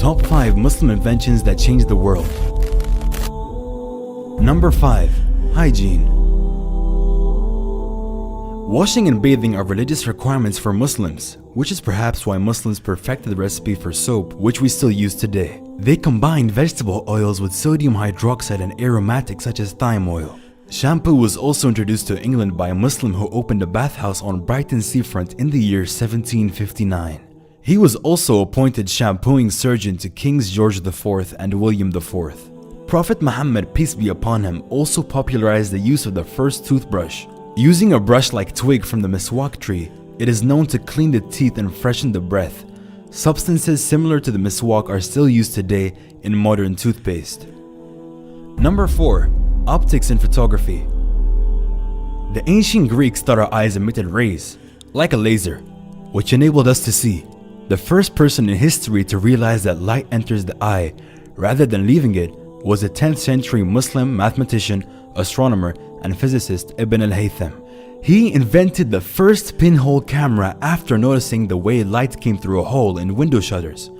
Top 5 Muslim inventions that changed the world. Number 5. Hygiene. Washing and bathing are religious requirements for Muslims, which is perhaps why Muslims perfected the recipe for soap, which we still use today. They combined vegetable oils with sodium hydroxide and aromatics such as thyme oil. Shampoo was also introduced to England by a Muslim who opened a bathhouse on Brighton seafront in the year 1759. He was also appointed shampooing surgeon to Kings George IV and William IV. Prophet Muhammad, peace be upon him, also popularized the use of the first toothbrush. Using a brush-like twig from the miswak tree, it is known to clean the teeth and freshen the breath. Substances similar to the miswak are still used today in modern toothpaste. Number 4. Optics in photography. The ancient Greeks thought our eyes emitted rays, like a laser, which enabled us to see. The first person in history to realize that light enters the eye rather than leaving it was a 10th century Muslim mathematician, astronomer, and physicist Ibn al-Haytham. He invented the first pinhole camera after noticing the way light came through a hole in window shutters.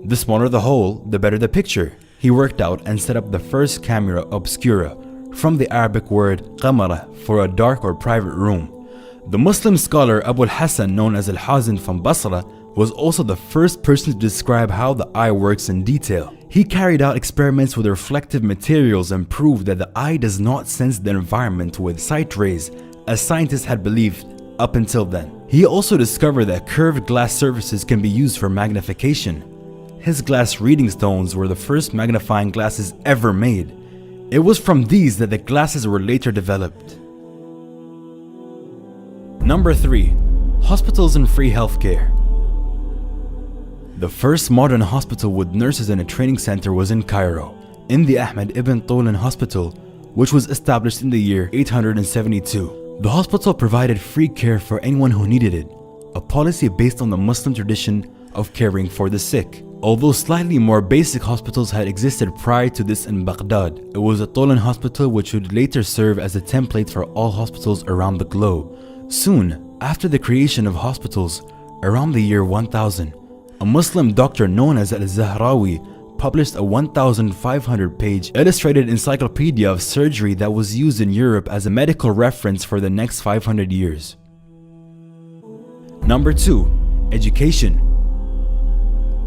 The smaller the hole, the better the picture. He worked out and set up the first camera obscura, from the Arabic word qamara, for a dark or private room. The Muslim scholar Abu al-Hasan, known as al-Hazin from Basra, was also the first person to describe how the eye works in detail. He carried out experiments with reflective materials and proved that the eye does not sense the environment with sight rays, as scientists had believed up until then. He also discovered that curved glass surfaces can be used for magnification. His glass reading stones were the first magnifying glasses ever made. It was from these that the glasses were later developed. Number 3. Hospitals and free healthcare. The first modern hospital with nurses and a training center was in Cairo, in the Ahmed ibn Tulun Hospital, which was established in the year 872. The hospital provided free care for anyone who needed it, a policy based on the Muslim tradition of caring for the sick. Although slightly more basic hospitals had existed prior to this in Baghdad, it was a Tulun hospital which would later serve as a template for all hospitals around the globe. Soon after the creation of hospitals, around the year 1000, a Muslim doctor known as Al-Zahrawi published a 1,500-page illustrated encyclopedia of surgery that was used in Europe as a medical reference for the next 500 years. Number 2. Education.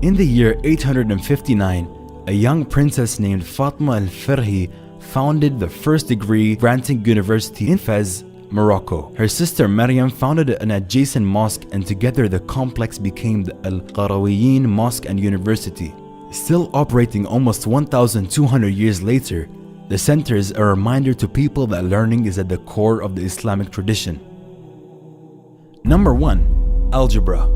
In the year 859, a young princess named Fatima al-Firhi founded the first degree-granting university in Fez, Morocco. Her sister Maryam founded an adjacent mosque, and together the complex became the Al-Qarawiyyin Mosque and University. Still operating almost 1,200 years later, the center is a reminder to people that learning is at the core of the Islamic tradition. Number 1. Algebra.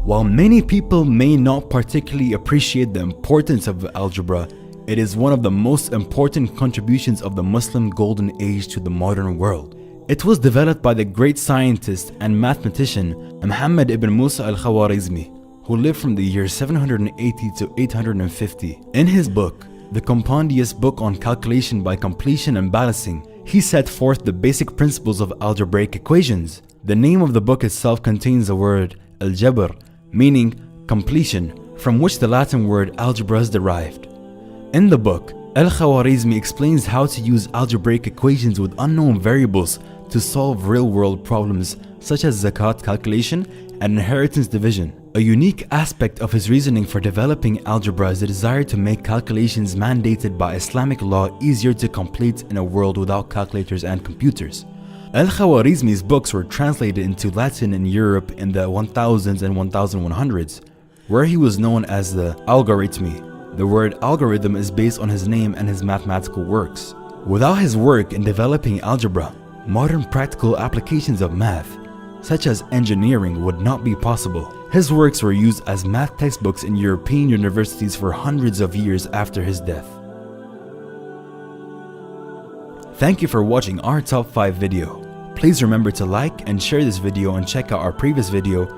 While many people may not particularly appreciate the importance of algebra, it is one of the most important contributions of the Muslim Golden Age to the modern world. It was developed by the great scientist and mathematician Muhammad ibn Musa al-Khwarizmi, who lived from the year 780 to 850. In his book, the compendious book on calculation by completion and balancing, he set forth the basic principles of algebraic equations. The name of the book itself contains the word Algebra, meaning completion, from which the Latin word algebra is derived. In the book, Al-Khwarizmi explains how to use algebraic equations with unknown variables to solve real-world problems such as zakat calculation and inheritance division. A unique aspect of his reasoning for developing algebra is the desire to make calculations mandated by Islamic law easier to complete in a world without calculators and computers. Al-Khwarizmi's books were translated into Latin in Europe in the 1000s and 1100s, where he was known as the Algorithmi. The word algorithm is based on his name and his mathematical works. Without his work in developing algebra, modern practical applications of math, such as engineering, would not be possible. His works were used as math textbooks in European universities for hundreds of years after his death. Thank you for watching our top 5 video. Please remember to like and share this video and check out our previous video